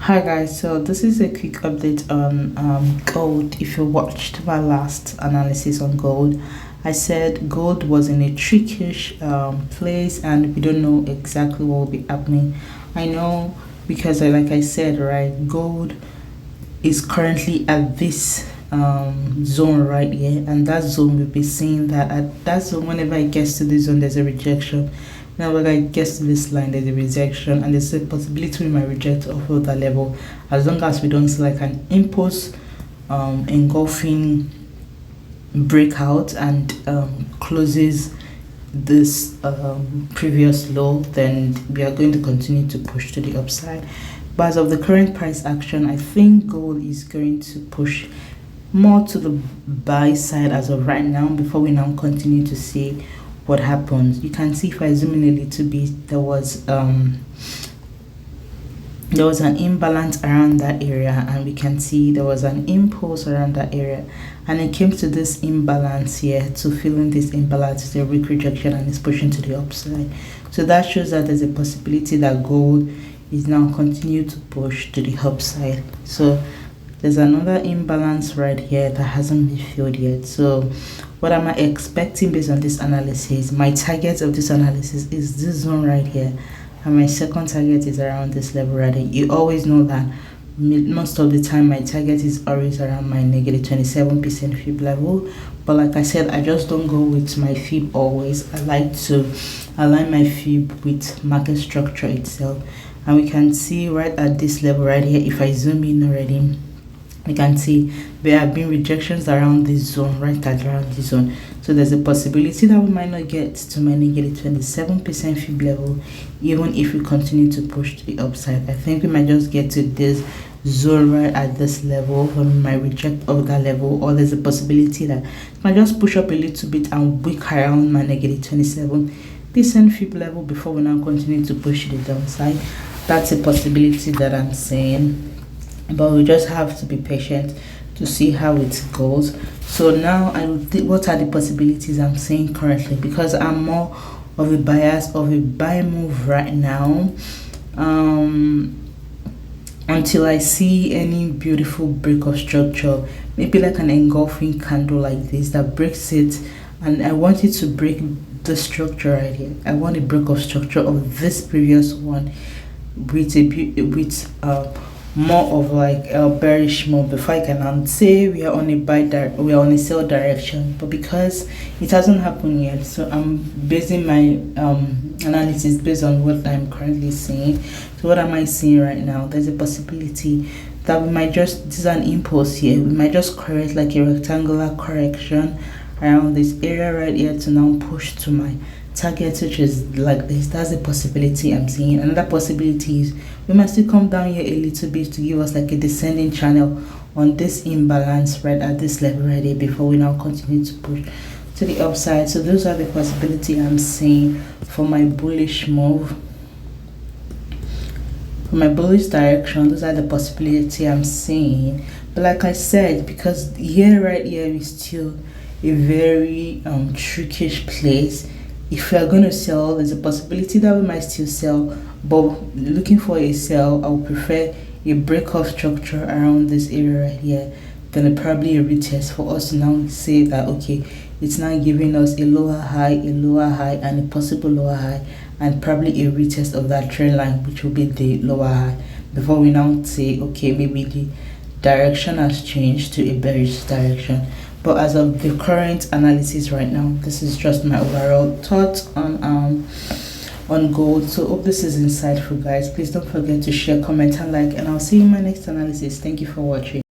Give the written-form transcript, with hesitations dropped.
Hi guys, so this is a quick update on gold. If you watched my last analysis on gold, I said gold was in a trickish place and we don't know exactly what will be happening. I know because like I said, right, gold is currently at this zone right here, and that zone we'll be seeing that at that zone whenever it gets to this zone there's a rejection. Now when I get to this line there's a rejection, and there's a possibility we might reject off of that level as long as we don't see like an impulse engulfing breakout and closes this previous low. Then we are going to continue to push to the upside. But as of the current price action, I think gold is going to push more to the buy side as of right now before we now continue to see what happens. You can see if I zoom in a little bit, there was an imbalance around that area, and we can see there was an impulse around that area, and it came to this imbalance here, to feeling this imbalance is a weak rejection and it's pushing to the upside. So that shows that there's a possibility that gold is now continue to push to the upside. So there's another imbalance right here that hasn't been filled yet. So what am I expecting based on this analysis? My target of this analysis is this zone right here, and my second target is around this level right here. You always know that most of the time my target is always around my negative 27% fib level, but like I said, I just don't go with my fib always. I like to align my fib with market structure itself, and we can see right at this level right here, if I zoom in already, we can see there have been rejections around this zone, right at around this zone. So there's a possibility that we might not get to my negative 27% fib level even if we continue to push to the upside. I think we might just get to this zone right at this level when we might reject of that level, or there's a possibility that it might just push up a little bit and wick around my negative 27% fib level before we now continue to push to the downside. That's a possibility that I'm saying, but we just have to be patient to see how it goes. So now what are the possibilities I'm seeing currently, because I'm more of a bias of a buy move right now, until I see any beautiful break of structure, maybe like an engulfing candle like this that breaks it. And I want it to break the structure right here. I want a break of structure of this previous one with more of like a bearish move before I can say we are on a sell direction. But because it hasn't happened yet, so I'm basing my analysis based on what I'm currently seeing. So what am I seeing right now? There's a possibility that we might just, this is an impulse here, we might just correct like a rectangular correction around this area right here to now push to my target, which is like this. That's a possibility I'm seeing. Another possibility is we might still come down here a little bit to give us like a descending channel on this imbalance right at this level right here before we now continue to push to the upside. So those are the possibility I'm seeing for my bullish move, for my bullish direction. Those are the possibility I'm seeing. But like I said, because here right here is still a very trickish place. If we are going to sell, there's a possibility that we might still sell, but looking for a sell, I would prefer a break of structure around this area right here, then probably a retest for us to now say that okay, it's now giving us a lower high, and a possible lower high, and probably a retest of that trend line, which will be the lower high, before we now say okay, maybe the direction has changed to a bearish direction. But as of the current analysis right now, this is just my overall thoughts on gold. So hope this is insightful, guys. Please don't forget to share, comment, and like, and I'll see you in my next analysis. Thank you for watching.